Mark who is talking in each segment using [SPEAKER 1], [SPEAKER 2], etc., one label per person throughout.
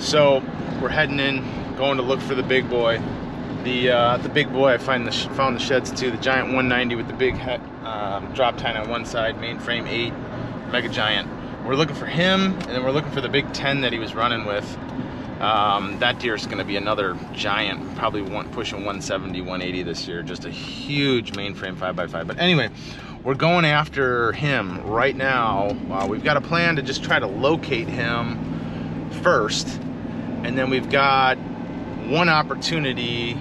[SPEAKER 1] So we're heading in, going to look for the big boy. The big boy, I found the sheds too. The giant 190 with the big drop tine on one side, mainframe 8, mega giant. We're looking for him, and then we're looking for the big 10 that he was running with. That deer is going to be another giant, probably pushing 170, 180 this year. Just a huge mainframe 5x5. But anyway, we're going after him right now. We've got a plan to just try to locate him first, and then we've got one opportunity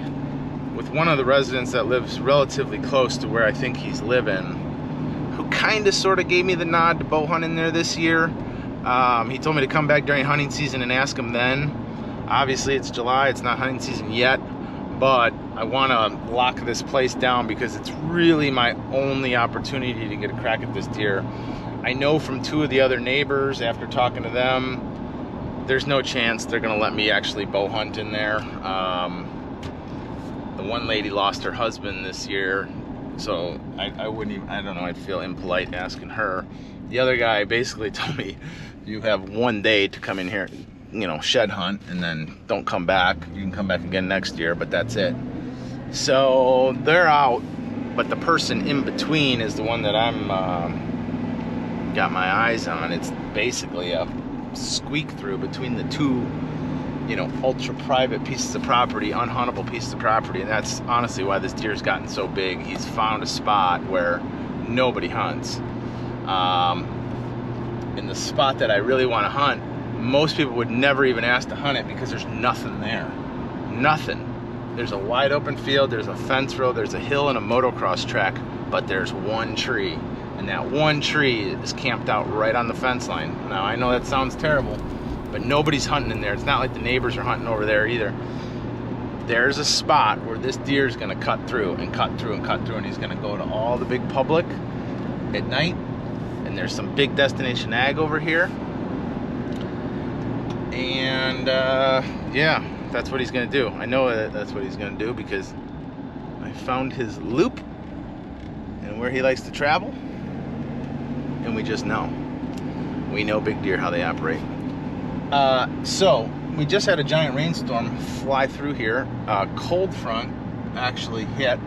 [SPEAKER 1] with one of the residents that lives relatively close to where I think he's living, who kind of sort of gave me the nod to bow hunt in there this year. He told me to come back during hunting season and ask him then. Obviously it's July, it's not hunting season yet, but I want to lock this place down because it's really my only opportunity to get a crack at this deer. I know from 2 of the other neighbors, after talking to them, there's no chance they're gonna let me actually bow hunt in there. The one lady lost her husband this year, so I wouldn't even, I don't know, I'd feel impolite asking her. The other guy basically told me, you have 1 day to come in here, you know, shed hunt, and then don't come back. You can come back again next year, but that's it. So they're out, but the person in between is the one that I'm got my eyes on. It's basically a squeak through between the 2, you know, ultra private pieces of property, unhuntable pieces of property, and that's honestly why this deer's gotten so big. He's found a spot where nobody hunts. In the spot that I really want to hunt, most people would never even ask to hunt it because there's nothing there. Nothing. There's a wide open field, there's a fence row, there's a hill and a motocross track, but there's one tree. And that one tree is camped out right on the fence line. Now, I know that sounds terrible, but nobody's hunting in there. It's not like the neighbors are hunting over there either. There's a spot where this deer is gonna cut through and cut through and cut through, and he's gonna go to all the big public at night. And there's some big destination ag over here. And yeah, that's what he's gonna do. I know that that's what he's gonna do because I found his loop and where he likes to travel. And we just know. We know big deer, how they operate. So we just had a giant rainstorm fly through here. Cold front actually hit.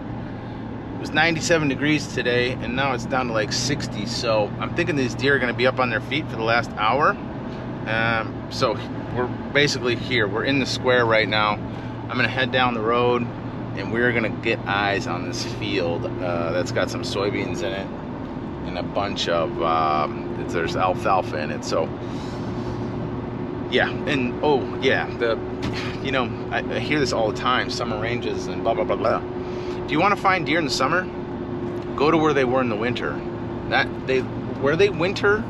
[SPEAKER 1] It was 97 degrees today, and now it's down to like 60. So I'm thinking these deer are gonna be up on their feet for the last hour. So we're basically here. We're in the square right now. I'm gonna head down the road, and we're gonna get eyes on this field that's got some soybeans in it, and a bunch of there's alfalfa in it. So yeah, and oh yeah, you know, I hear this all the time, summer ranges and blah blah blah blah. Do you want to find deer in the summer? Go to where they were in the winter. Where they winter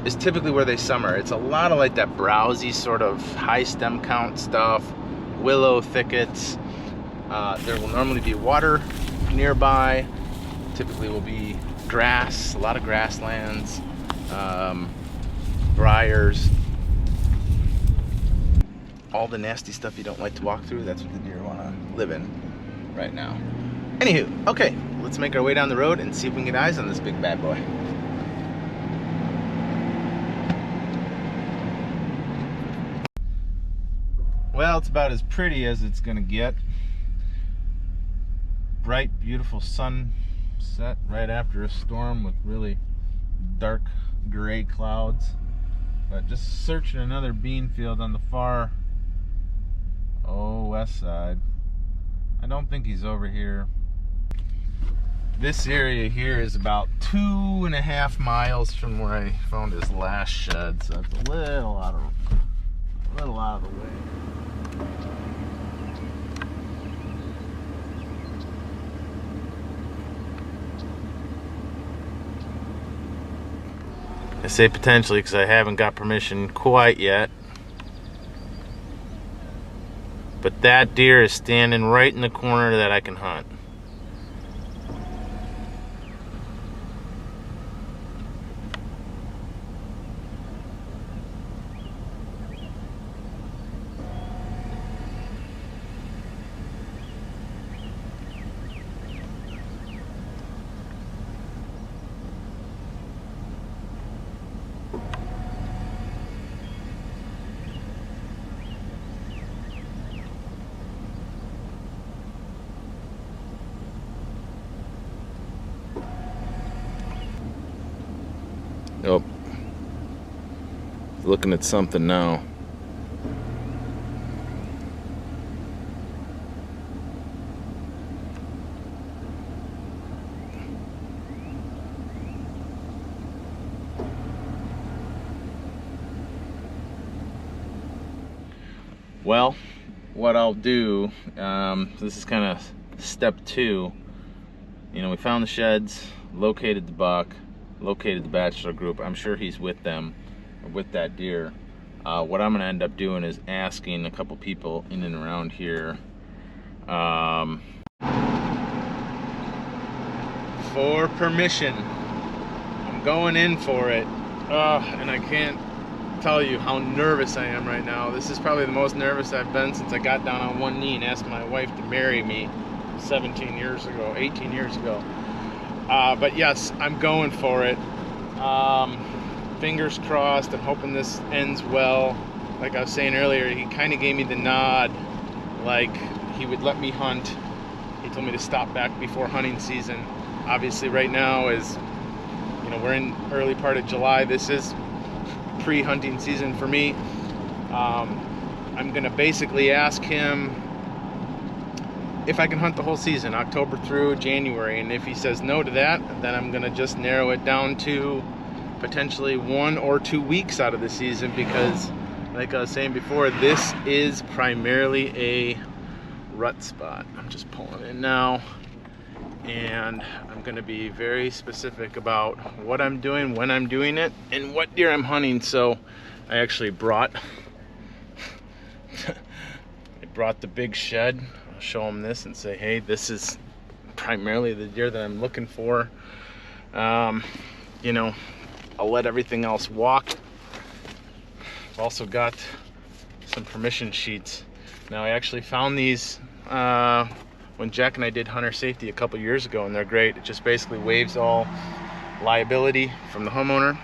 [SPEAKER 1] is typically where they summer. It's a lot of like that browsy sort of high stem count stuff, willow thickets. There will normally be water nearby. Typically will be grass, a lot of grasslands, briars, all the nasty stuff you don't like to walk through. That's what the deer want to live in right now. Anywho, okay, let's make our way down the road and see if we can get eyes on this big bad boy. Well, it's about as pretty as it's gonna get. Bright, beautiful sunset right after a storm with really dark gray clouds. But just searching another bean field on the far west side. I don't think he's over here. This area here is about 2.5 miles from where I found his last shed, so it's a little out of the way. I say potentially because I haven't got permission quite yet. But that deer is standing right in the corner that I can hunt. Oh, looking at something now. Well, what I'll do, this is kind of step 2. You know, we found the sheds, located the buck, located the bachelor group. I'm sure he's with them, or with that deer. What I'm going to end up doing is asking a couple people in and around here for permission. I'm going in for it. And I can't tell you how nervous I am right now. This is probably the most nervous I've been since I got down on one knee and asked my wife to marry me 18 years ago. But yes, I'm going for it. Fingers crossed. I'm hoping this ends well. Like I was saying earlier, he kind of gave me the nod, like he would let me hunt. He told me to stop back before hunting season. Obviously right now is, you know, we're in early part of July. This is pre-hunting season for me. I'm gonna basically ask him if I can hunt the whole season, October through January, and if he says no to that, then I'm gonna just narrow it down to potentially 1 or 2 weeks out of the season, because like I was saying before, this is primarily a rut spot. I'm just pulling in now, and I'm going to be very specific about what I'm doing, when I'm doing it, and what deer I'm hunting. So I actually brought the big shed. I'll show them this and say, hey, this is primarily the deer that I'm looking for. You know, I'll let everything else walk. I've also got some permission sheets. Now I actually found these when Jack and I did hunter safety a couple years ago, and they're great. It just basically waives all liability from the homeowner,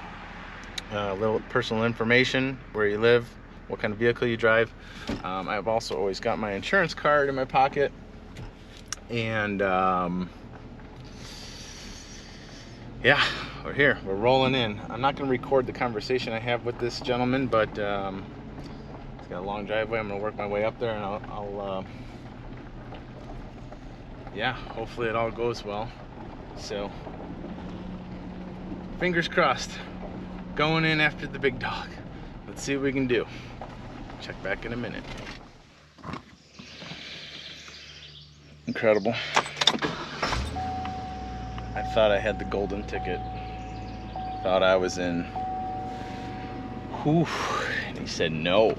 [SPEAKER 1] little personal information, where you live, what kind of vehicle you drive. I've also always got my insurance card in my pocket, and yeah, we're here, we're rolling in. I'm not going to record the conversation I have with this gentleman, but it's got a long driveway. I'm going to work my way up there, and I'll yeah, hopefully it all goes well. So, fingers crossed. Going in after the big dog. Let's see what we can do. Check back in a minute. Incredible. I thought I had the golden ticket. Thought I was in. Whew. And he said no.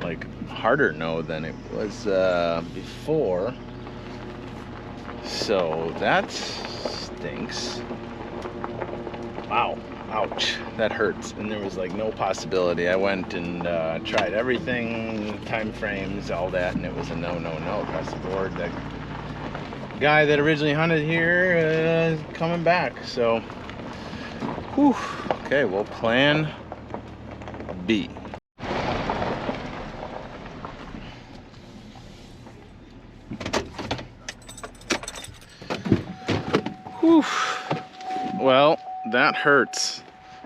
[SPEAKER 1] Like, harder no than it was before. So that stinks. Wow, ouch, that hurts. And there was like no possibility. I went and tried everything, time frames, all that, and it was a no across the board. That guy that originally hunted here is coming back. So, whew. Okay, well, plan B. Whew. Well, that hurts.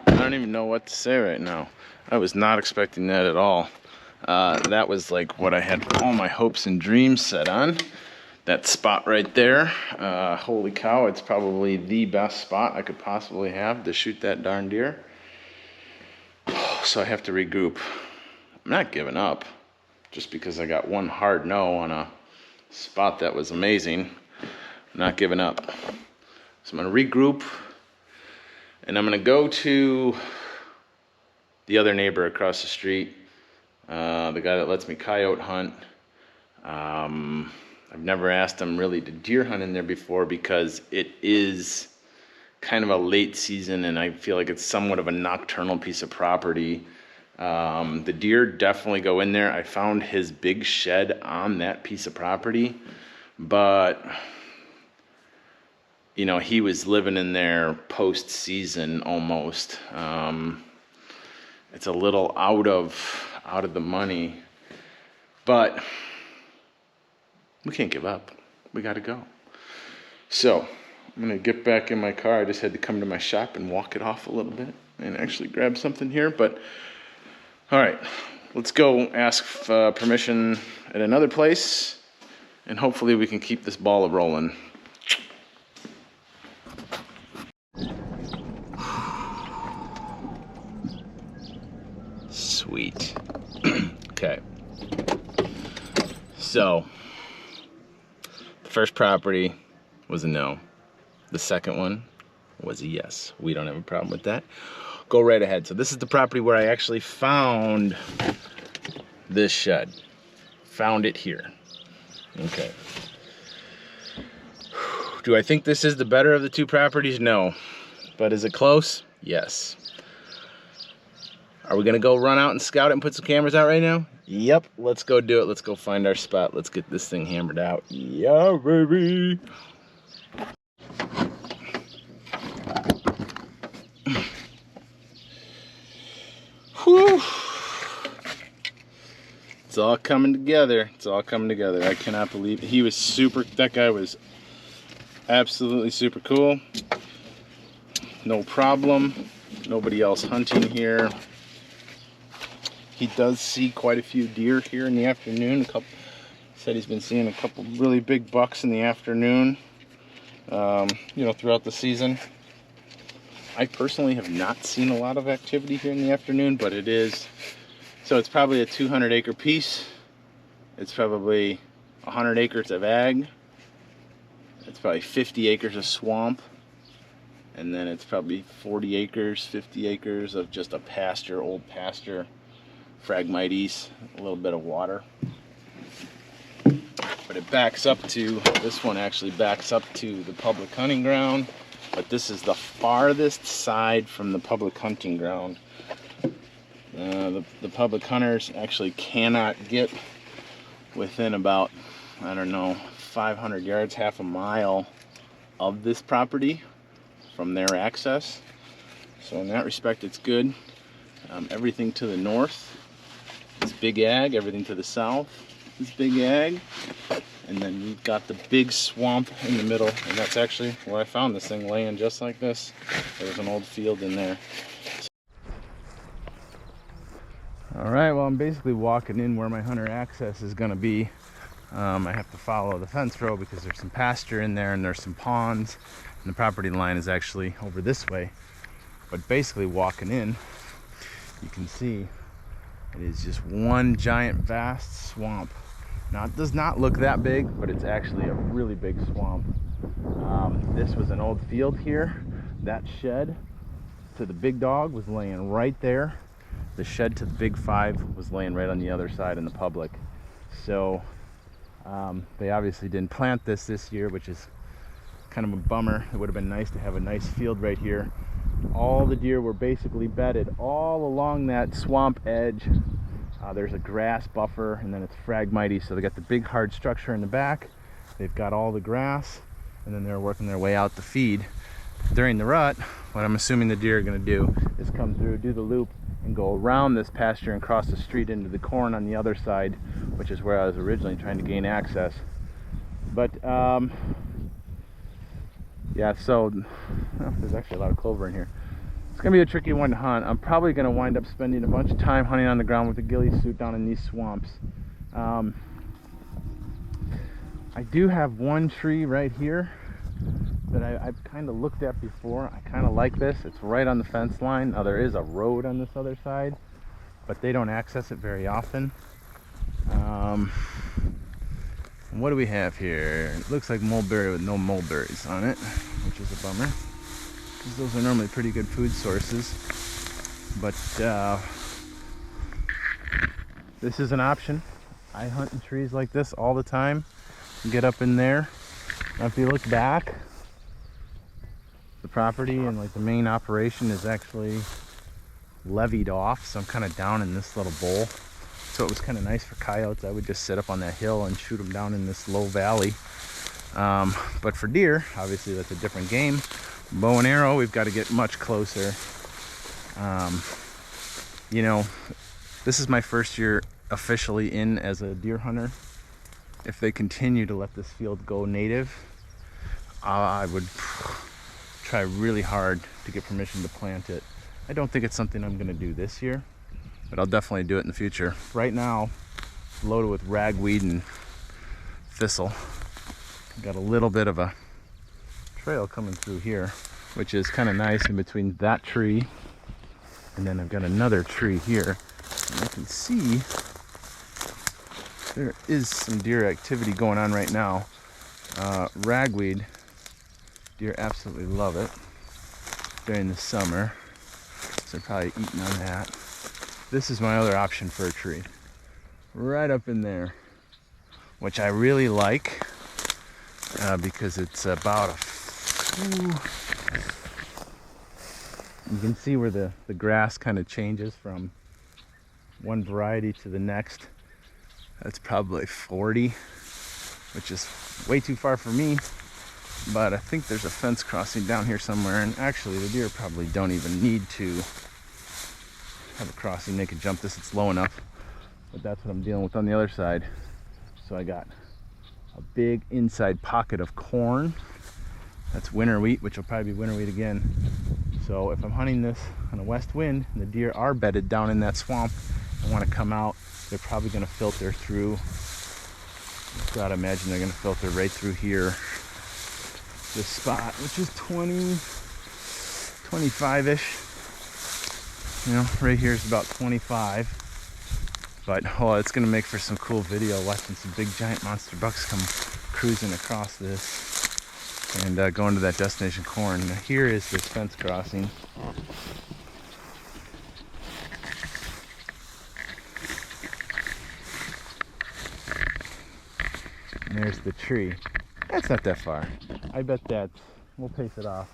[SPEAKER 1] I don't even know what to say right now. I was not expecting that at all. That was like what I had all my hopes and dreams set on. That spot right there. Holy cow, it's probably the best spot I could possibly have to shoot that darn deer. So I have to regroup. I'm not giving up just because I got one hard no on a spot that was amazing. I'm not giving up. So I'm going to regroup, and I'm going to go to the other neighbor across the street, the guy that lets me coyote hunt. I've never asked him really to deer hunt in there before because it is kind of a late season, and I feel like it's somewhat of a nocturnal piece of property. The deer definitely go in there. I found his big shed on that piece of property, but you know, he was living in there post-season almost. It's a little out of the money, but we can't give up. We got to go. So I'm gonna get back in my car. I just had to come to my shop and walk it off a little bit and actually grab something here. But all right, let's go ask permission at another place, and hopefully we can keep this ball rolling. Sweet. Okay. So, the first property was a no. The second one was a yes. We don't have a problem with that. Go right ahead. So this is the property where I actually found this shed. Found it here. Okay. Do I think this is the better of the two properties? No. But is it close? Yes. Are we gonna go run out and scout it and put some cameras out right now? Yep, let's go do it. Let's go find our spot. Let's get this thing hammered out. Yeah, baby. Whew. It's all coming together. It's all coming together. I cannot believe it. He was super, that guy was absolutely super cool. No problem. Nobody else hunting here. He does see quite a few deer here in the afternoon. Said he's been seeing a couple really big bucks in the afternoon, you know, throughout the season. I personally have not seen a lot of activity here in the afternoon, but it is, so it's probably a 200-acre piece. It's probably 100 acres of ag. It's probably 50 acres of swamp. And then it's probably 40 acres, 50 acres of just a pasture, old pasture, Phragmites, a little bit of water. But it backs up to, this one actually backs up to the public hunting ground. But this is the farthest side from the public hunting ground. The public hunters actually cannot get within about, I don't know, 500 yards, half a mile of this property from their access. So in that respect, it's good. Everything to the north is big ag. Everything to the south is big ag. And then we've got the big swamp in the middle, and that's actually where I found this thing laying just like this. There was an old field in there. All right, well, I'm basically walking in where my hunter access is gonna be. I have to follow the fence row because there's some pasture in there and there's some ponds, and the property line is actually over this way. But basically walking in, you can see it is just one giant vast swamp. Now it does not look that big, but it's actually a really big swamp. This was an old field here. That shed to the big dog was laying right there. The shed to the big five was laying right on the other side in the public. So they obviously didn't plant this year, which is kind of a bummer. It would have been nice to have a nice field right here. All the deer were basically bedded all along that swamp edge. There's a grass buffer, and then it's Phragmites, so they got the big hard structure in the back. They've got all the grass, and then they're working their way out to feed. During the rut, what I'm assuming the deer are going to do is come through, do the loop, and go around this pasture and cross the street into the corn on the other side, which is where I was originally trying to gain access. But yeah, so there's actually a lot of clover in here. It's gonna be a tricky one to hunt. I'm probably gonna wind up spending a bunch of time hunting on the ground with a ghillie suit down in these swamps. I do have one tree right here that I've kind of looked at before. I kind of like this. It's right on the fence line. Now there is a road on this other side, but they don't access it very often. What do we have here? It looks like mulberry with no mulberries on it, which is a bummer, because those are normally pretty good food sources. But this is an option. I hunt in trees like this all the time. Get up in there. Now if you look back, the property and like the main operation is actually levied off, so I'm kind of down in this little bowl. So it was kind of nice for coyotes. I would just sit up on that hill and shoot them down in this low valley. But for deer, obviously that's a different game. Bow and arrow, we've got to get much closer. You know, this is my first year officially in as a deer hunter. If they continue to let this field go native, I would try really hard to get permission to plant it. I don't think it's something I'm going to do this year, but I'll definitely do it in the future. Right now, it's loaded with ragweed and thistle. Got a little bit of a trail coming through here, which is kind of nice in between that tree, and then I've got another tree here. And I can see there is some deer activity going on right now. Ragweed, deer absolutely love it during the summer, so they're probably eating on that. This is my other option for a tree, right up in there, which I really like because it's about you can see where the grass kind of changes from one variety to the next. That's probably 40, which is way too far for me, but I think there's a fence crossing down here somewhere, and actually the deer probably don't even need to have a crossing. They can jump this, it's low enough, but that's what I'm dealing with on the other side. So I got a big inside pocket of corn. That's winter wheat, which will probably be winter wheat again. So if I'm hunting this on a west wind and the deer are bedded down in that swamp and want to come out, they're probably going to filter through. I've got to imagine they're going to filter right through here. This spot, which is 25-ish. You know, right here is about 25. But oh, it's going to make for some cool video watching some big giant monster bucks come cruising across this and going to that destination corn. Now here is this fence crossing. And there's the tree. That's not that far. I bet that we'll pace it off.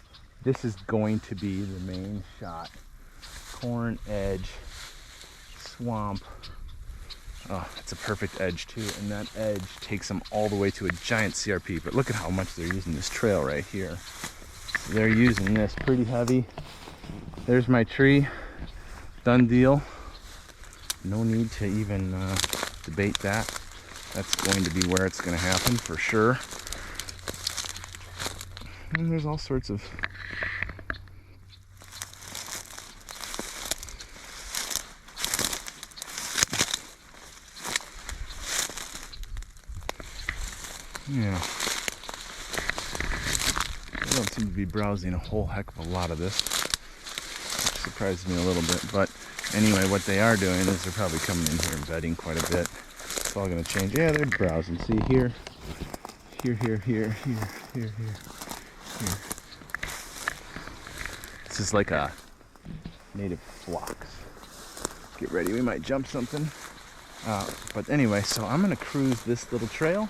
[SPEAKER 1] This is going to be the main shot. Corn edge, swamp. Oh, it's a perfect edge too, and that edge takes them all the way to a giant CRP. But look at how much they're using this trail right here. They're using this pretty heavy. There's my tree. Done deal. No need to even debate that. That's going to be where it's going to happen for sure. And there's all sorts of yeah. I don't seem to be browsing a whole heck of a lot of this, which surprises me a little bit. But anyway, what they are doing is they're probably coming in here and bedding quite a bit. It's all going to change. Yeah, they're browsing. See here, here, here, here, here, here, here. This is like a native flocks. Get ready, we might jump something. But anyway, so I'm gonna cruise this little trail.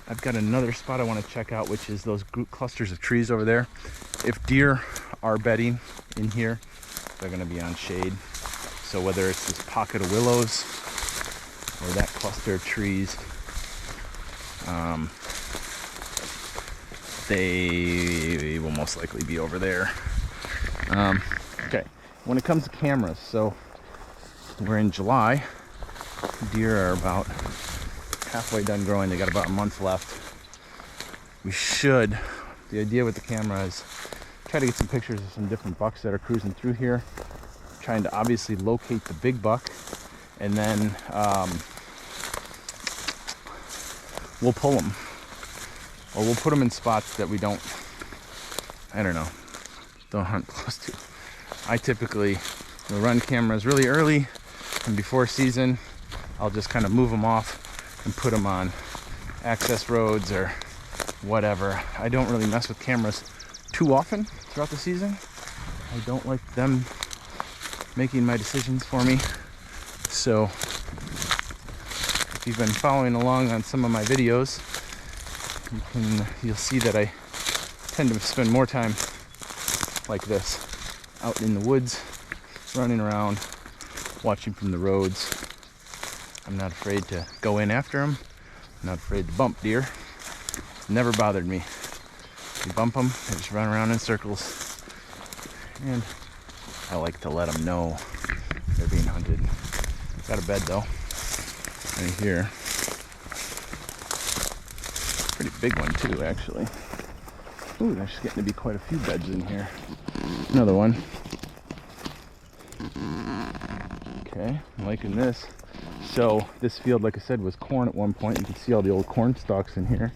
[SPEAKER 1] I've got another spot I want to check out, which is those group clusters of trees over there. If deer are bedding in here, they're gonna be on shade. So whether it's this pocket of willows or that cluster of trees, they will most likely be over there. Okay, when it comes to cameras, so we're in July. Deer are about halfway done growing. They got about a month left. The idea with the camera is try to get some pictures of some different bucks that are cruising through here, trying to obviously locate the big buck, and then we'll pull them. Or we'll put them in spots that we don't hunt close to. I typically will run cameras really early and before season. I'll just kind of move them off and put them on access roads or whatever. I don't really mess with cameras too often throughout the season. I don't like them making my decisions for me. So if you've been following along on some of my videos, you'll see that I tend to spend more time like this, out in the woods, running around, watching from the roads. I'm not afraid to go in after them. I'm not afraid to bump deer. It's never bothered me. You bump them, they just run around in circles. And I like to let them know they're being hunted. Got a bed though, right here. Pretty big one too, actually. Ooh, there's getting to be quite a few beds in here. Another one. Okay, I'm liking this. So this field, like I said, was corn at one point. You can see all the old corn stalks in here.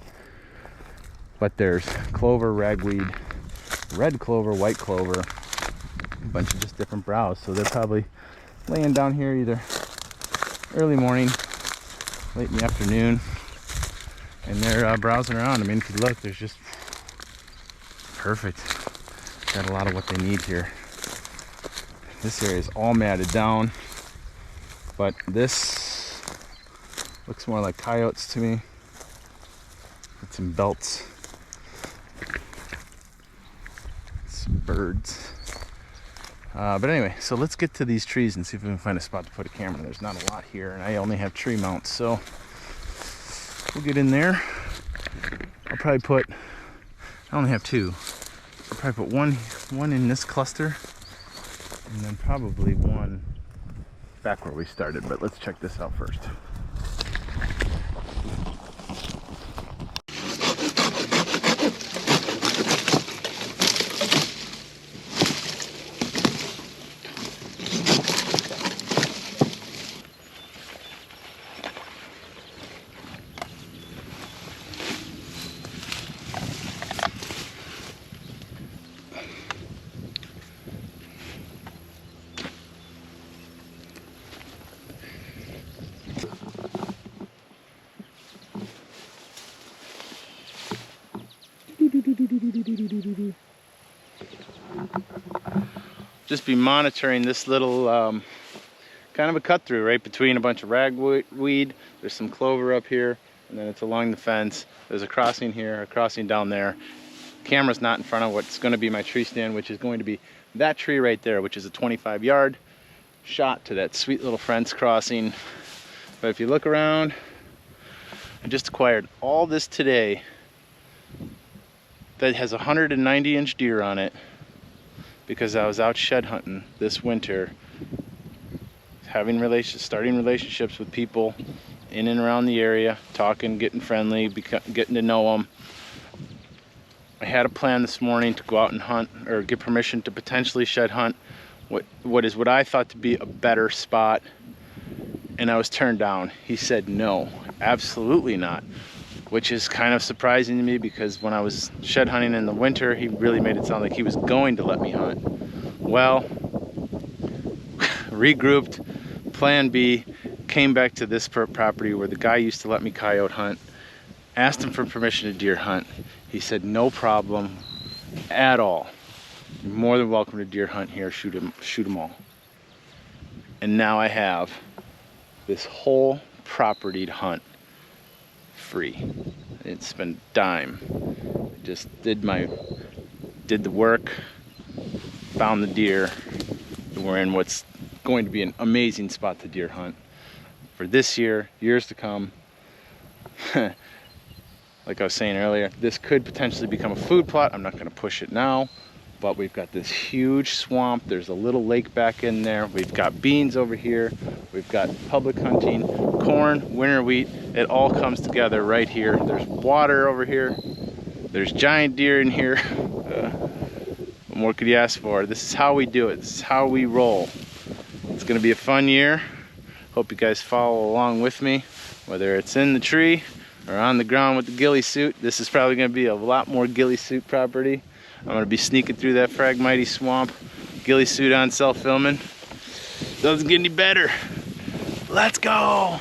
[SPEAKER 1] But there's clover, ragweed, red clover, white clover, a bunch of just different browse. So they're probably laying down here either early morning, late in the afternoon, and they're browsing around. I mean, if you look, there's just perfect. Got a lot of what they need here. This area is all matted down, but this looks more like coyotes to me. With some belts, some birds. But anyway, so let's get to these trees and see if we can find a spot to put a camera. There's not a lot here, and I only have tree mounts, so we'll get in there. I'll probably put, I only have two. I'll probably put one in this cluster, and then probably one back where we started. But let's check this out first. Just be monitoring this little kind of a cut through right between a bunch of ragweed. There's some clover up here, and then it's along the fence. There's a crossing here, a crossing down there. Camera's not in front of what's going to be my tree stand, which is going to be that tree right there, which is a 25-yard shot to that sweet little fence crossing. But if you look around, I just acquired all this today that has 190-inch deer on it because I was out shed hunting this winter, starting relationships with people in and around the area, talking, getting friendly, getting to know them. I had a plan this morning to go out and hunt, or get permission to potentially shed hunt what I thought to be a better spot, and I was turned down. He said no, absolutely not, which is kind of surprising to me because when I was shed hunting in the winter, he really made it sound like he was going to let me hunt. Well, regrouped, plan B, came back to this property where the guy used to let me coyote hunt, asked him for permission to deer hunt. He said no problem at all. You're more than welcome to deer hunt here, shoot them all. And now I have this whole property to hunt free. I didn't spend a dime. I just did the work, found the deer, and we're in what's going to be an amazing spot to deer hunt for this year, years to come. Like I was saying earlier, this could potentially become a food plot. I'm not going to push it now, but we've got this huge swamp. There's a little lake back in there. We've got beans over here. We've got public hunting, corn, winter wheat. It all comes together right here. There's water over here. There's giant deer in here. What more could you ask for? This is how we do it. This is how we roll. It's going to be a fun year. Hope you guys follow along with me, whether it's in the tree or on the ground with the ghillie suit. This is probably going to be a lot more ghillie suit property. I'm going to be sneaking through that Phragmites swamp, ghillie suit on, self-filming. Doesn't get any better. Let's go!